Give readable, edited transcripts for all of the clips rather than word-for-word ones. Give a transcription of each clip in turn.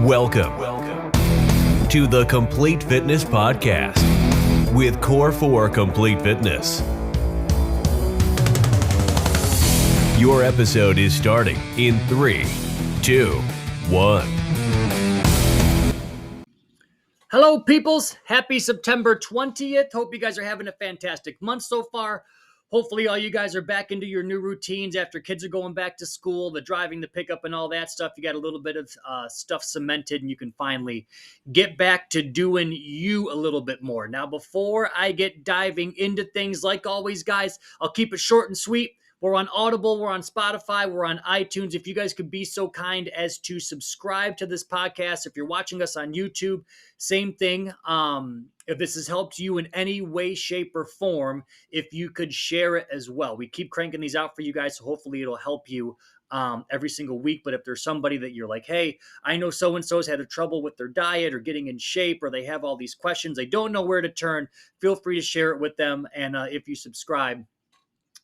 Welcome to the Complete Fitness Podcast with Core for Complete Fitness. Your episode is starting in 3, 2, 1. Hello, peoples. Happy September 20th. Hope you guys are having a fantastic month so far. Hopefully all you guys are back into your new routines after kids are going back to school, the driving, the pickup, and all that stuff. You got a little bit of stuff cemented, and you can finally get back to doing you a little bit more. Now, before I get diving into things, like always, guys, I'll keep it short and sweet. We're on Audible, we're on Spotify, we're on iTunes. If you guys could be so kind as to subscribe to this podcast. If you're watching us on YouTube, same thing. If this has helped you in any way, shape, or form, if you could share it as well. We keep cranking these out for you guys, so hopefully it'll help you every single week. But if there's somebody that you're like, hey, I know so-and-so's had a trouble with their diet or getting in shape, or they have all these questions, they don't know where to turn, feel free to share it with them. And if you subscribe,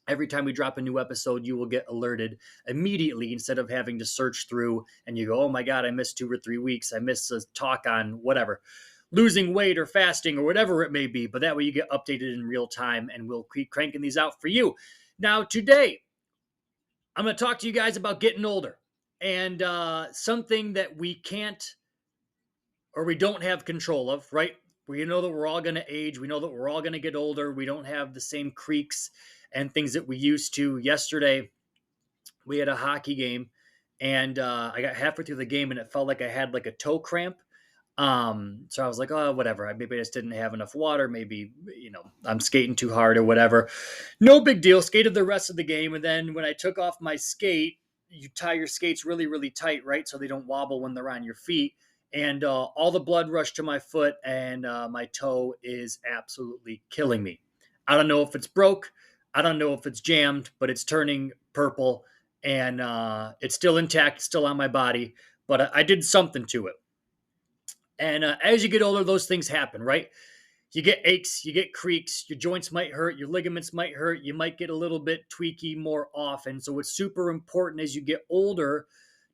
every time we drop a new episode, you will get alerted immediately instead of having to search through and you go, oh my God, I missed 2 or 3 weeks. I missed a talk on whatever, losing weight or fasting or whatever it may be. But that way you get updated in real time, and we'll keep cranking these out for you. Now, today, I'm going to talk to you guys about getting older and something that we can't or we don't have control of, right? We know that we're all going to age. We know that we're all going to get older. We don't have the same creaks and things that we used to. Yesterday, we had a hockey game, and I got halfway through the game, and it felt like I had like a toe cramp. So I was like, oh, whatever. Maybe I just didn't have enough water. Maybe, I'm skating too hard or whatever. No big deal. Skated the rest of the game. And then when I took off my skate, you tie your skates really, really tight, right? So they don't wobble when they're on your feet. And all the blood rushed to my foot, and my toe is absolutely killing me. I don't know if it's broke. I don't know if it's jammed, but it's turning purple, and it's still intact, still on my body, but I did something to it. And as you get older, those things happen, right? You get aches, you get creaks, your joints might hurt, your ligaments might hurt, you might get a little bit tweaky more often. So it's super important as you get older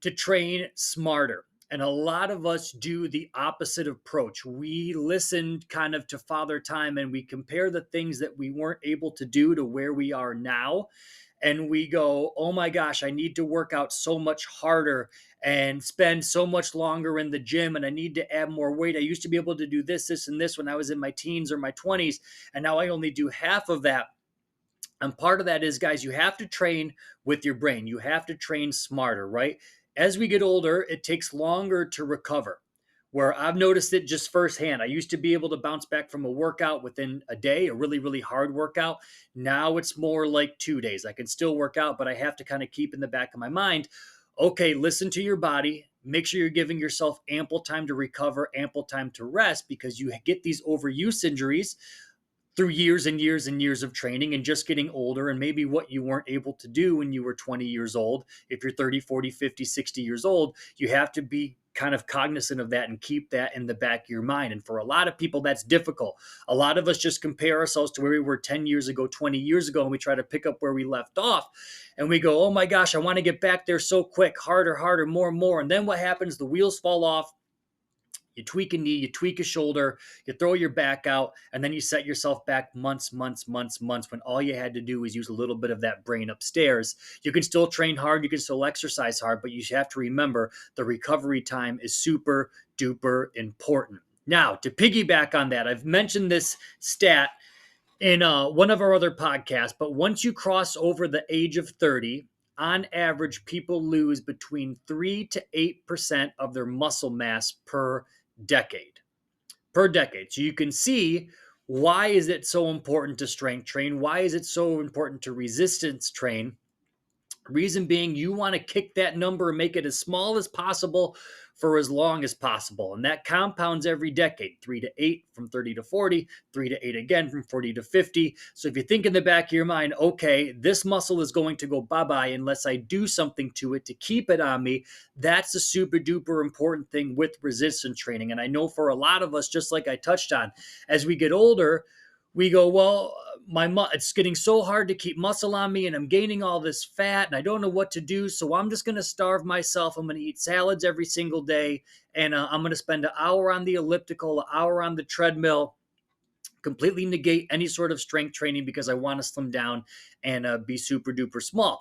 to train smarter. And a lot of us do the opposite approach. We listen kind of to Father Time, and we compare the things that we weren't able to do to where we are now. And we go, oh my gosh, I need to work out so much harder and spend so much longer in the gym, and I need to add more weight. I used to be able to do this, and this when I was in my teens or my 20s, and now I only do half of that. And part of that is, guys, you have to train with your brain. You have to train smarter, right? As we get older, it takes longer to recover, where I've noticed it just firsthand. I used to be able to bounce back from a workout within a day, a really, really hard workout. Now it's more like 2 days. I can still work out, but I have to kind of keep in the back of my mind, okay, listen to your body. Make sure you're giving yourself ample time to recover, ample time to rest, because you get these overuse injuries through years and years and years of training and just getting older, and maybe what you weren't able to do when you were 20 years old. If you're 30, 40, 50, 60 years old, you have to be kind of cognizant of that and keep that in the back of your mind. And for a lot of people, that's difficult. A lot of us just compare ourselves to where we were 10 years ago, 20 years ago, and we try to pick up where we left off. And we go, oh my gosh, I want to get back there so quick, harder, more and more. And then what happens? The wheels fall off. You tweak a knee, you tweak a shoulder, you throw your back out, and then you set yourself back months when all you had to do was use a little bit of that brain upstairs. You can still train hard, you can still exercise hard, but you have to remember the recovery time is super duper important. Now, to piggyback on that, I've mentioned this stat in one of our other podcasts, but once you cross over the age of 30, on average, people lose between 3 to 8% of their muscle mass per decade. So you can see, why is it so important to strength train? Why is it so important to resistance train? Reason being, you want to kick that number and make it as small as possible for as long as possible. And that compounds every decade, 3 to 8 from 30 to 40, 3 to 8 again from 40 to 50. So if you think in the back of your mind, okay, this muscle is going to go bye-bye unless I do something to it to keep it on me, that's a super duper important thing with resistance training. And I know for a lot of us, just like I touched on, as we get older, we go, well, it's getting so hard to keep muscle on me and I'm gaining all this fat and I don't know what to do. So I'm just going to starve myself. I'm going to eat salads every single day. And I'm going to spend an hour on the elliptical, an hour on the treadmill, completely negate any sort of strength training because I want to slim down and be super duper small.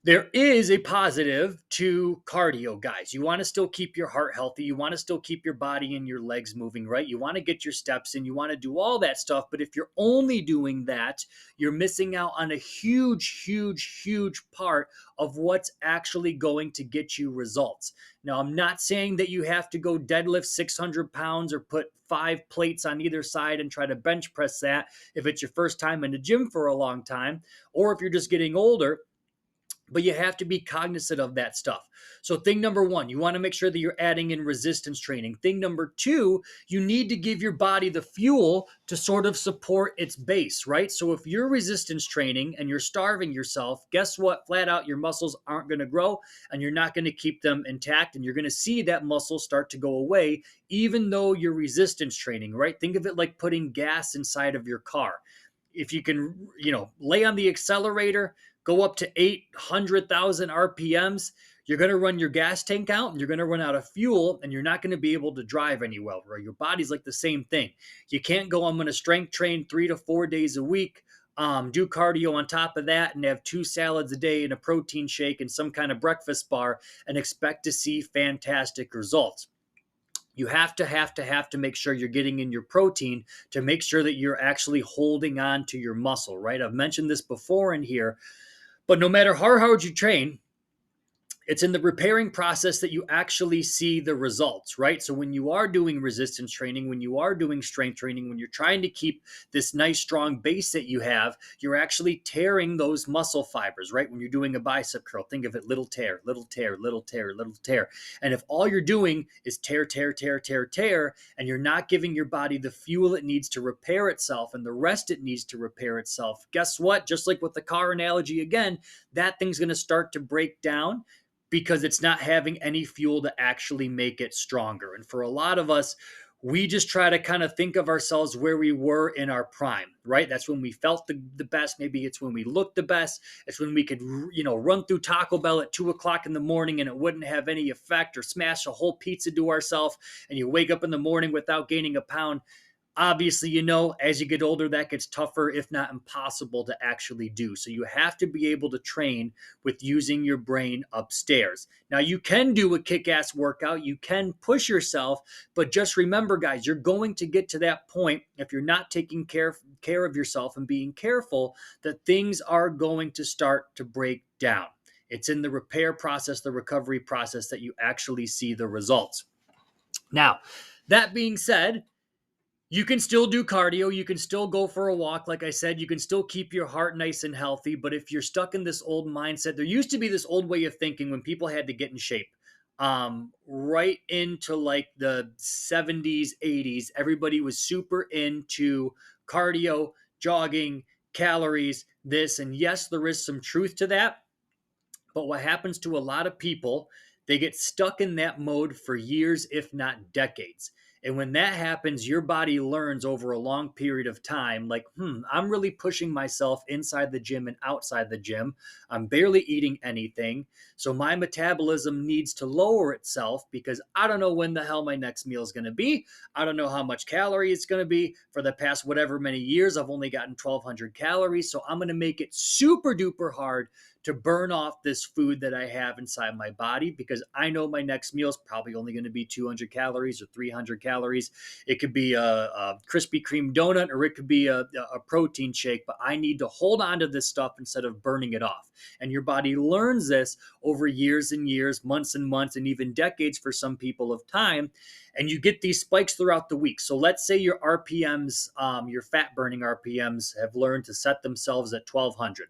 There is a positive to cardio, guys. You want to still keep your heart healthy. You want to still keep your body and your legs moving, right? You want to get your steps in. You want to do all that stuff. But if you're only doing that, you're missing out on a huge, huge, huge part of what's actually going to get you results. Now, I'm not saying that you have to go deadlift 600 pounds or put 5 plates on either side and try to bench press that if it's your first time in the gym for a long time, or if you're just getting older. But you have to be cognizant of that stuff. So thing number one, you want to make sure that you're adding in resistance training. Thing number two, you need to give your body the fuel to sort of support its base, right? So if you're resistance training and you're starving yourself, guess what? Flat out, your muscles aren't going to grow and you're not going to keep them intact. And you're going to see that muscle start to go away, even though you're resistance training, right? Think of it like putting gas inside of your car. If you can, lay on the accelerator, go up to 800,000 RPMs, you're going to run your gas tank out and you're going to run out of fuel and you're not going to be able to drive any well, right? Your body's like the same thing. You can't go, I'm going to strength train 3 to 4 days a week, do cardio on top of that and have 2 salads a day and a protein shake and some kind of breakfast bar and expect to see fantastic results. You have to make sure you're getting in your protein to make sure that you're actually holding on to your muscle, right? I've mentioned this before in here, but no matter how hard you train, it's in the repairing process that you actually see the results, right? So when you are doing resistance training, when you are doing strength training, when you're trying to keep this nice strong base that you have, you're actually tearing those muscle fibers, right? When you're doing a bicep curl, think of it, little tear, little tear, little tear, little tear. And if all you're doing is tear, tear, tear, tear, tear, and you're not giving your body the fuel it needs to repair itself and the rest it needs to repair itself, guess what? Just like with the car analogy again, that thing's going to start to break down because it's not having any fuel to actually make it stronger. And for a lot of us, we just try to kind of think of ourselves where we were in our prime, right? That's when we felt the best. Maybe it's when we looked the best. It's when we could, run through Taco Bell at 2:00 in the morning and it wouldn't have any effect, or smash a whole pizza to ourselves and you wake up in the morning without gaining a pound. Obviously, as you get older, that gets tougher, if not impossible to actually do. So you have to be able to train with using your brain upstairs. Now, you can do a kick-ass workout. You can push yourself, but just remember, guys, you're going to get to that point if you're not taking care of yourself and being careful, that things are going to start to break down. It's in the repair process, the recovery process, that you actually see the results. Now, that being said, you can still do cardio. You can still go for a walk. Like I said, you can still keep your heart nice and healthy. But if you're stuck in this old mindset, there used to be this old way of thinking when people had to get in shape. Right into like the 70s, 80s, everybody was super into cardio, jogging, calories, this. And yes, there is some truth to that. But what happens to a lot of people, they get stuck in that mode for years, if not decades. And when that happens, your body learns over a long period of time, like, I'm really pushing myself inside the gym and outside the gym. I'm barely eating anything. So my metabolism needs to lower itself because I don't know when the hell my next meal is going to be. I don't know how much calorie it's going to be. For the past whatever many years, I've only gotten 1,200 calories. So I'm going to make it super duper hard to burn off this food that I have inside my body because I know my next meal is probably only going to be 200 calories or 300 calories. It could be a Krispy Kreme donut or it could be a protein shake, but I need to hold on to this stuff instead of burning it off. And your body learns this over years and years, months and months, and even decades for some people of time. And you get these spikes throughout the week. So let's say your RPMs, your fat burning RPMs have learned to set themselves at 1,200.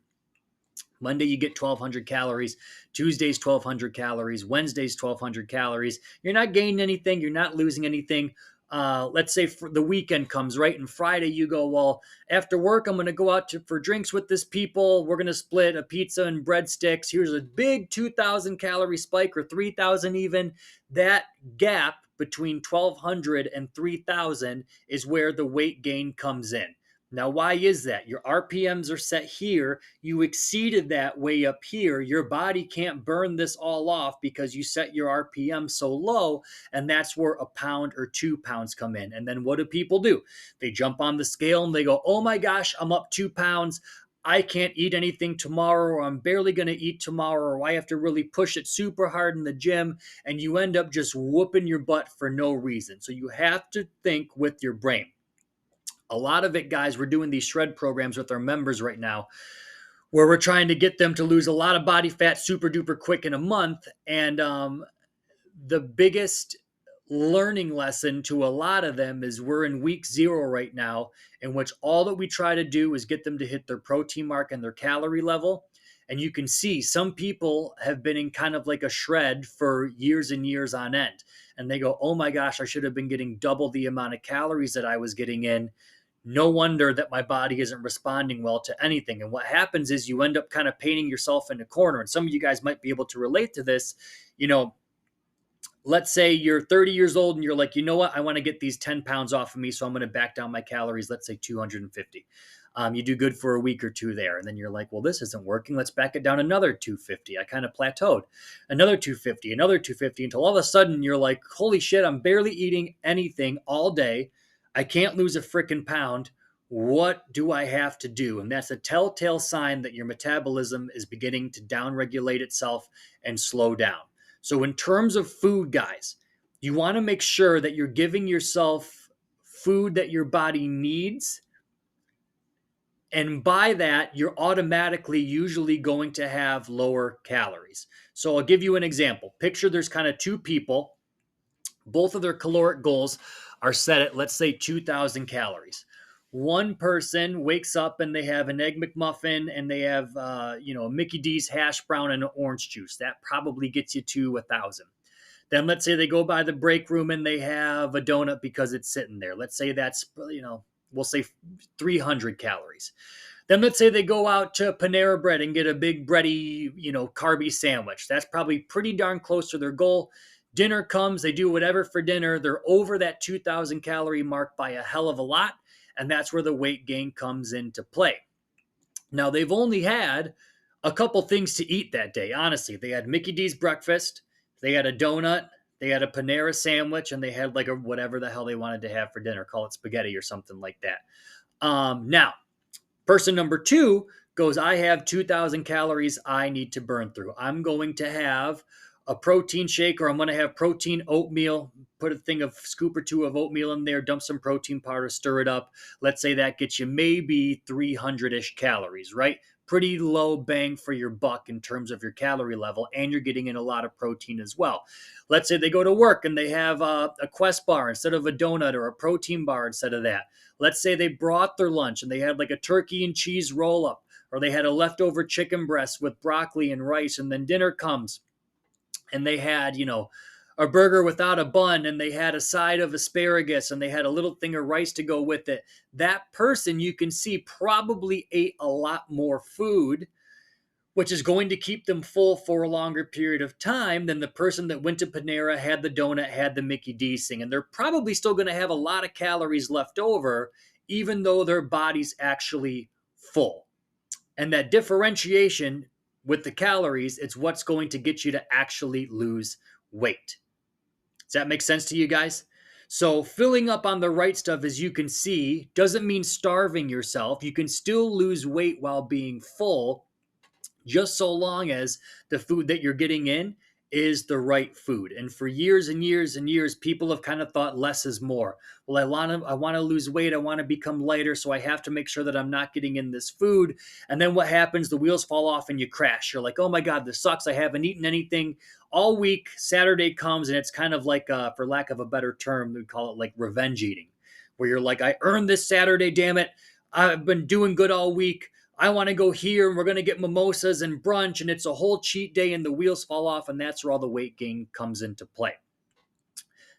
Monday, you get 1,200 calories. Tuesday's 1,200 calories. Wednesday's 1,200 calories. You're not gaining anything. You're not losing anything. Let's say the weekend comes, right? And Friday you go, well, after work, I'm going to go out for drinks with this people. We're going to split a pizza and breadsticks. Here's a big 2,000 calorie spike, or 3,000 even. That gap between 1,200 and 3,000 is where the weight gain comes in. Now, why is that? Your RPMs are set here. You exceeded that way up here. Your body can't burn this all off because you set your RPM so low. And that's where a pound or 2 pounds come in. And then what do people do? They jump on the scale and they go, oh my gosh, I'm up 2 pounds. I can't eat anything tomorrow, or I'm barely going to eat tomorrow, or I have to really push it super hard in the gym. And you end up just whooping your butt for no reason. So you have to think with your brain. A lot of it, guys, we're doing these shred programs with our members right now where we're trying to get them to lose a lot of body fat super duper quick in a month. And the biggest learning lesson to a lot of them is we're in week 0 right now, in which all that we try to do is get them to hit their protein mark and their calorie level. And you can see some people have been in kind of like a shred for years and years on end. And they go, oh my gosh, I should have been getting double the amount of calories that I was getting in. No wonder that my body isn't responding well to anything. And what happens is you end up kind of painting yourself in a corner. And some of you guys might be able to relate to this. Let's say you're 30 years old and you're like, you know what? I want to get these 10 pounds off of me. So I'm going to back down my calories, let's say 250. You do good for a week or two there. And then you're like, well, this isn't working. Let's back it down another 250. I kind of plateaued. Another 250, another 250, until all of a sudden you're like, holy shit, I'm barely eating anything all day. I can't lose a freaking pound. What do I have to do? And that's a telltale sign that your metabolism is beginning to downregulate itself and slow down. So in terms of food, guys, you want to make sure that you're giving yourself food that your body needs. And by that, you're automatically usually going to have lower calories. So I'll give you an example. Picture there's kind of two people. Both of their caloric goals are set at, let's say, 2,000 calories. One person wakes up and they have an Egg McMuffin and they have, a Mickey D's hash brown and an orange juice. That probably gets you to 1,000. Then let's say they go by the break room and they have a donut because it's sitting there. Let's say that's, we'll say 300 calories. Then let's say they go out to Panera Bread and get a big bready, carby sandwich. That's probably pretty darn close to their goal. Dinner comes, they do whatever for dinner. They're over that 2,000 calorie mark by a hell of a lot. And that's where the weight gain comes into play. Now, they've only had a couple things to eat that day, honestly. They had Mickey D's breakfast, they had a donut, they had a Panera sandwich, and they had like a whatever the hell they wanted to have for dinner, call it spaghetti or something like that. Now, person number 2 goes, I have 2,000 calories I need to burn through. I'm going to have a protein shake, or I'm going to have protein oatmeal, put a scoop or two of oatmeal in there, dump some protein powder, stir it up. Let's say that gets you maybe 300-ish calories, right? Pretty low bang for your buck in terms of your calorie level, and you're getting in a lot of protein as well. Let's say they go to work and they have a Quest bar instead of a donut, or a protein bar instead of that. Let's say they brought their lunch and they had like a turkey and cheese roll-up, or they had a leftover chicken breast with broccoli and rice, and then dinner comes and they had, a burger without a bun, and they had a side of asparagus, and they had a little thing of rice to go with it. That person, you can see, probably ate a lot more food, which is going to keep them full for a longer period of time than the person that went to Panera, had the donut, had the Mickey D's thing. And they're probably still going to have a lot of calories left over, even though their body's actually full. And that differentiation with the calories, it's what's going to get you to actually lose weight. Does that make sense to you guys? So filling up on the right stuff, as you can see, doesn't mean starving yourself. You can still lose weight while being full, just so long as the food that you're getting in is the right food. And for years and years and years, people have kind of thought less is more. Well, I want to lose weight. I want to become lighter. So I have to make sure that I'm not getting in this food. And then what happens? The wheels fall off and you crash. You're like, oh my God, this sucks. I haven't eaten anything all week. Saturday comes and it's kind of like, for lack of a better term, we call it like revenge eating, where you're like, I earned this Saturday, damn it. I've been doing good all week. I want to go here and we're going to get mimosas and brunch, and it's a whole cheat day and the wheels fall off, and that's where all the weight gain comes into play.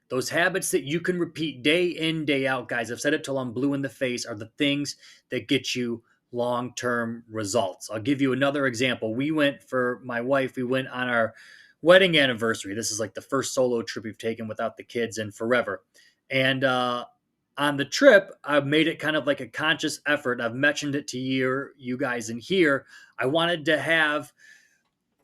Those habits that you can repeat day in, day out, guys, I've said it till I'm blue in the face, are the things that get you long-term results. I'll give you another example. We went on our wedding anniversary. This is like the first solo trip we've taken without the kids in forever. And On the trip, I've made it kind of like a conscious effort. I've mentioned it to you guys in here. I wanted to have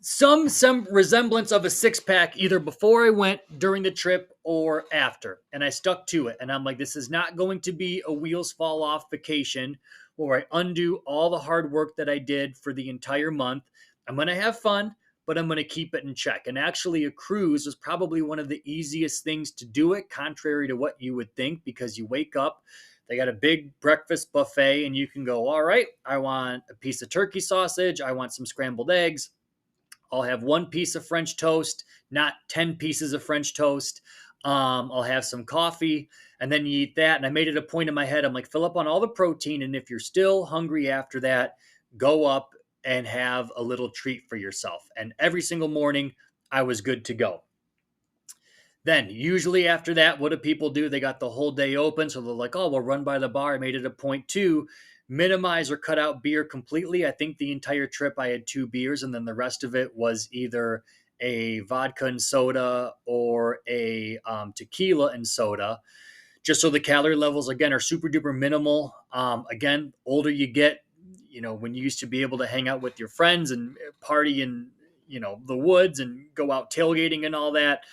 some resemblance of a six pack either before I went, during the trip, or after. And I stuck to it. And I'm like, this is not going to be a wheels fall off vacation where I undo all the hard work that I did for the entire month. I'm going to have fun, but I'm going to keep it in check. And actually, a cruise was probably one of the easiest things to do it, contrary to what you would think, because you wake up, they got a big breakfast buffet, and you can go, all right, I want a piece of turkey sausage, I want some scrambled eggs, I'll have one piece of French toast, not 10 pieces of French toast. I'll have some coffee, and then you eat that. And I made it a point in my head. I'm like, fill up on all the protein. And if you're still hungry after that, go up and have a little treat for yourself. And every single morning, I was good to go. Then, usually after that, what do people do? They got the whole day open. So they're like, oh, we'll run by the bar. I made it a point to minimize or cut out beer completely. I think the entire trip I had 2 beers, and then the rest of it was either a vodka and soda or a tequila and soda, just so the calorie levels, again, are super duper minimal. Again, older you get, when you used to be able to hang out with your friends and party in, the woods and go out tailgating and all that.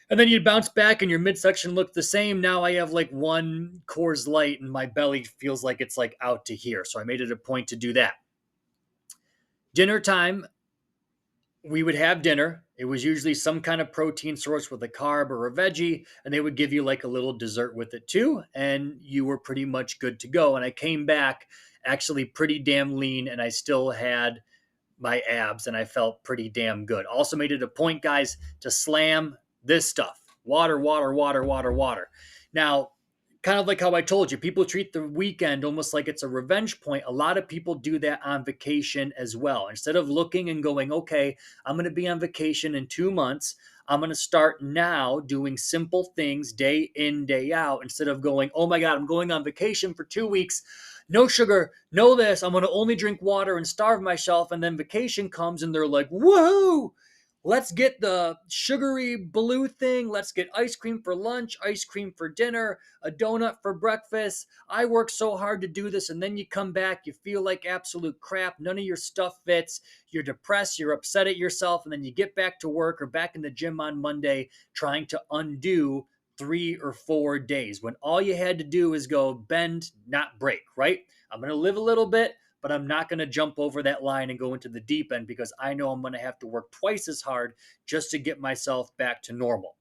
And then you'd bounce back and your midsection looked the same. Now I have like one Coors Light and my belly feels like it's like out to here. So I made it a point to do that. Dinner time, we would have dinner. It was usually some kind of protein source with a carb or a veggie, and they would give you like a little dessert with it too. And you were pretty much good to go. And I came back actually pretty damn lean, and I still had my abs and I felt pretty damn good. Also made it a point, guys, to slam this stuff: water, water, water, water, water. Now, kind of like how I told you, people treat the weekend almost like it's a revenge point. A lot of people do that on vacation as well. Instead of looking and going, okay, I'm going to be on vacation in 2 months, I'm going to start now doing simple things day in, day out, instead of going, oh my God, I'm going on vacation for 2 weeks. No sugar, no this. I'm going to only drink water and starve myself. And then vacation comes and they're like, whoa, let's get the sugary blue thing. Let's get ice cream for lunch, ice cream for dinner, a donut for breakfast. I work so hard to do this. And then you come back, you feel like absolute crap. None of your stuff fits. You're depressed. You're upset at yourself. And then you get back to work or back in the gym on Monday trying to undo 3 or 4 days when all you had to do is go bend, not break, right? I'm going to live a little bit, but I'm not going to jump over that line and go into the deep end, because I know I'm going to have to work twice as hard just to get myself back to normal.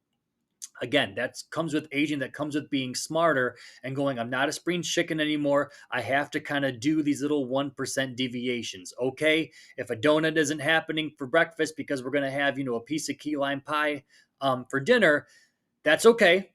Again, that comes with aging, that comes with being smarter and going, I'm not a spring chicken anymore. I have to kind of do these little 1% deviations. Okay, if a donut isn't happening for breakfast because we're going to have, a piece of key lime pie for dinner, that's okay.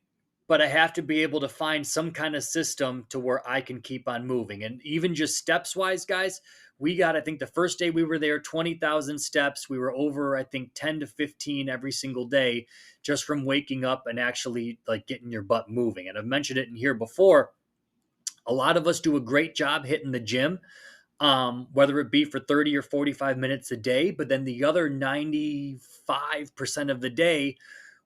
But I have to be able to find some kind of system to where I can keep on moving. And even just steps wise, guys, we got, I think the first day we were there, 20,000 steps. We were over, I think, 10 to 15 every single day, just from waking up and actually like getting your butt moving. And I've mentioned it in here before. A lot of us do a great job hitting the gym, whether it be for 30 or 45 minutes a day. But then the other 95% of the day,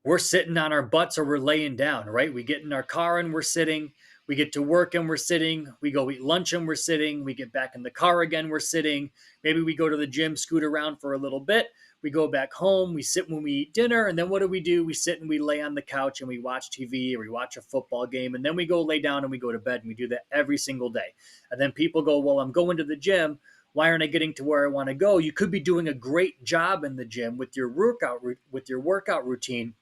we're sitting on our butts or we're laying down, right? We get in our car and we're sitting. We get to work and we're sitting. We go eat lunch and we're sitting. We get back in the car again, we're sitting. Maybe we go to the gym, scoot around for a little bit. We go back home. We sit when we eat dinner. And then what do? We sit and we lay on the couch and we watch TV or we watch a football game. And then we go lay down and we go to bed. And we do that every single day. And then people go, well, I'm going to the gym. Why aren't I getting to where I want to go? You could be doing a great job in the gym with your workout routine,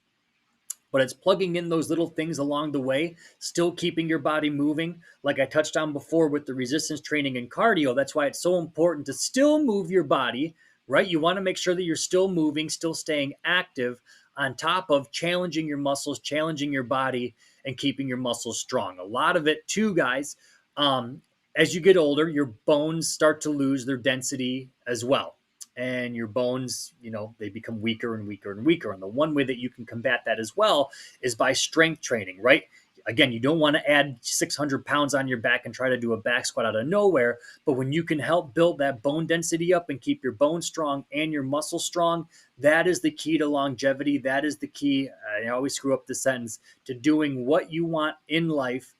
but it's plugging in those little things along the way, still keeping your body moving. Like I touched on before with the resistance training and cardio, that's why it's so important to still move your body, right? You want to make sure that you're still moving, still staying active, on top of challenging your muscles, challenging your body, and keeping your muscles strong. A lot of it too, guys, as you get older, your bones start to lose their density as well. And your bones, they become weaker and weaker and weaker. And the one way that you can combat that as well is by strength training, right? Again, you don't want to add 600 pounds on your back and try to do a back squat out of nowhere. But when you can help build that bone density up and keep your bones strong and your muscles strong, that is the key to longevity. That is the key, I always screw up the sentence, to doing what you want in life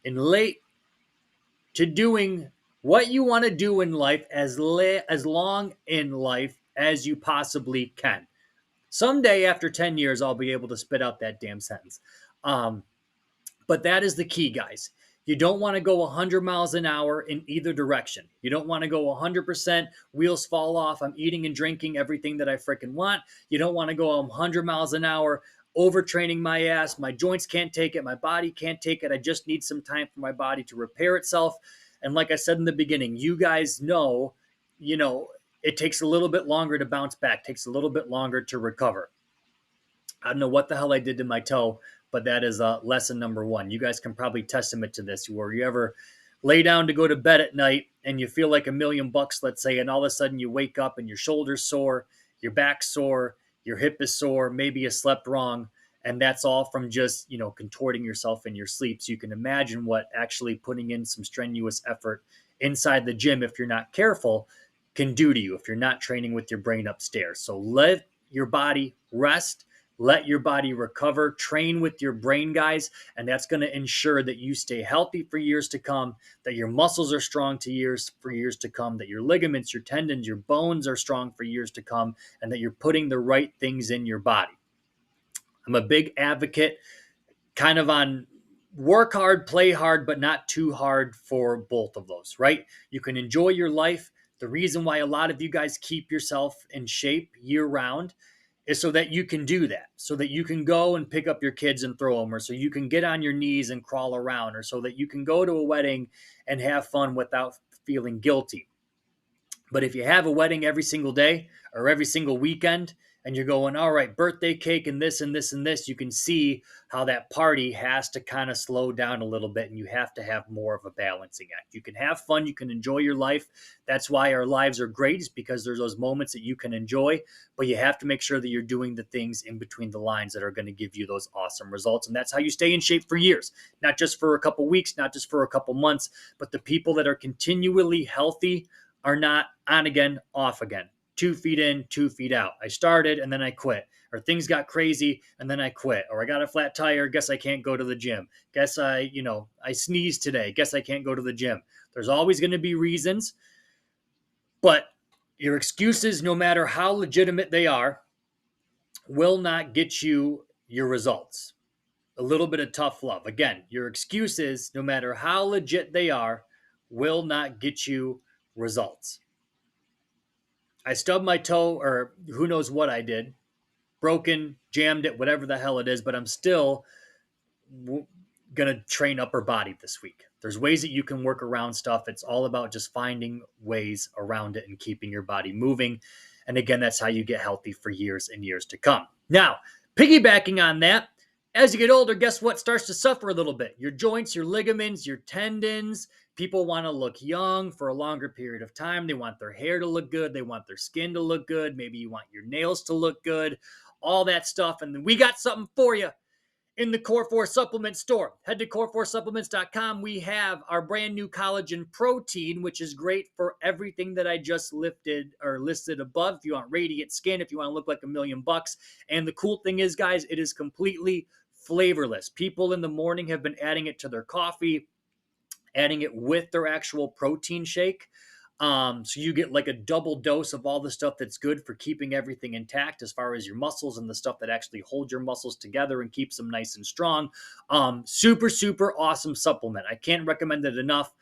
and late to doing what you want to do in life as long in life as you possibly can. Someday after 10 years, I'll be able to spit out that damn sentence. Um, but that is the key, guys. You don't want to go 100 miles an hour in either direction. You don't want to go 100% wheels fall off. I'm eating and drinking everything that I freaking want. You don't want to go 100 miles an hour overtraining my ass. My joints can't take it. My body can't take it. I just need some time for my body to repair itself. And like I said in the beginning, you guys know, it takes a little bit longer to bounce back, takes a little bit longer to recover. I don't know what the hell I did to my toe, but that is lesson number one. You guys can probably testament to this, where you ever lay down to go to bed at night and you feel like $1,000,000, let's say, and all of a sudden you wake up and your shoulder's sore, your back's sore, your hip is sore, maybe you slept wrong, and that's all from just, contorting yourself in your sleep. So you can imagine what actually putting in some strenuous effort inside the gym, if you're not careful, can do to you if you're not training with your brain upstairs. So let your body rest. Let your body recover, train with your brain, guys, and that's going to ensure that you stay healthy for years to come, that your muscles are strong for years to come, that your ligaments, your tendons, your bones are strong for years to come, and that you're putting the right things in your body. I'm a big advocate kind of on work hard, play hard, but not too hard for both of those, right? You can enjoy your life. The reason why a lot of you guys keep yourself in shape year round is so that you can do that, so that you can go and pick up your kids and throw them, or so you can get on your knees and crawl around, or so that you can go to a wedding and have fun without feeling guilty. But if you have a wedding every single day or every single weekend, and you're going, all right, birthday cake and this and this and this, you can see how that party has to kind of slow down a little bit, and you have to have more of a balancing act. You can have fun, you can enjoy your life. That's why our lives are great, is because there's those moments that you can enjoy, but you have to make sure that you're doing the things in between the lines that are going to give you those awesome results. And that's how you stay in shape for years, not just for a couple weeks, not just for a couple months, but the people that are continually healthy are not on again, off again. 2 feet in, 2 feet out. I started and then I quit. Or things got crazy and then I quit. Or I got a flat tire, guess I can't go to the gym. Guess I sneezed today, guess I can't go to the gym. There's always going to be reasons, but your excuses, no matter how legitimate they are, will not get you your results. A little bit of tough love. Again, your excuses, no matter how legit they are, will not get you results. I stubbed my toe, or who knows what I did, broken, jammed it, whatever the hell it is, but I'm still going to train upper body this week. There's ways that you can work around stuff. It's all about just finding ways around it and keeping your body moving. And again, that's how you get healthy for years and years to come. Now, piggybacking on that, as you get older, guess what starts to suffer a little bit? Your joints, your ligaments, your tendons. People want to look young for a longer period of time. They want their hair to look good. They want their skin to look good. Maybe you want your nails to look good, all that stuff. And we got something for you in the Core 4 Supplement store. Head to core4supplements.com. We have our brand new collagen protein, which is great for everything that I just listed above. If you want radiant skin, if you want to look like $1,000,000. And the cool thing is, guys, it is completely flavorless. People in the morning have been adding it to their coffee, adding it with their actual protein shake. So you get like a double dose of all the stuff that's good for keeping everything intact as far as your muscles and the stuff that actually holds your muscles together and keeps them nice and strong. Super, super awesome supplement. I can't recommend it enough.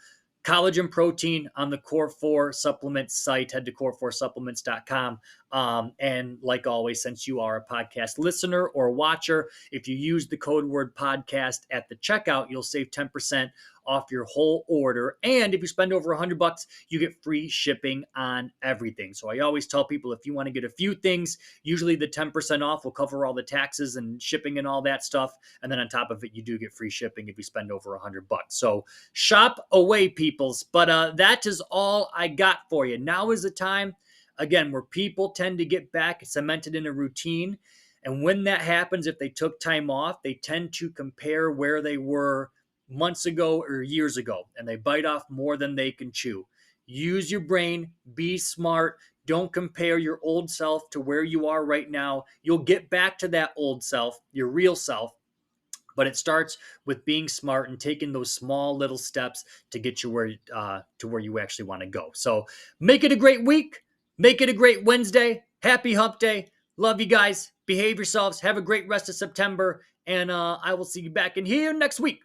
Collagen protein on the Core 4 Supplements site. Head to core4supplements.com. And like always, since you are a podcast listener or watcher, if you use the code word podcast at the checkout, you'll save 10% off your whole order. And if you spend over $100, you get free shipping on everything. So I always tell people, if you want to get a few things, usually the 10% off will cover all the taxes and shipping and all that stuff. And then on top of it, you do get free shipping if you spend over $100. So shop away, peoples. But that is all I got for you. Now is the time, again, where people tend to get back cemented in a routine. And when that happens, if they took time off, they tend to compare where they were months ago or years ago, and they bite off more than they can chew. Use your brain, be smart. Don't compare your old self to where you are right now. You'll get back to that old self, your real self, But it starts with being smart and taking those small little steps to get you where you actually want to go. So make it a great week. Make it a great Wednesday. Happy Hump Day. Love you guys. Behave yourselves. Have a great rest of September. And I will see you back in here next week.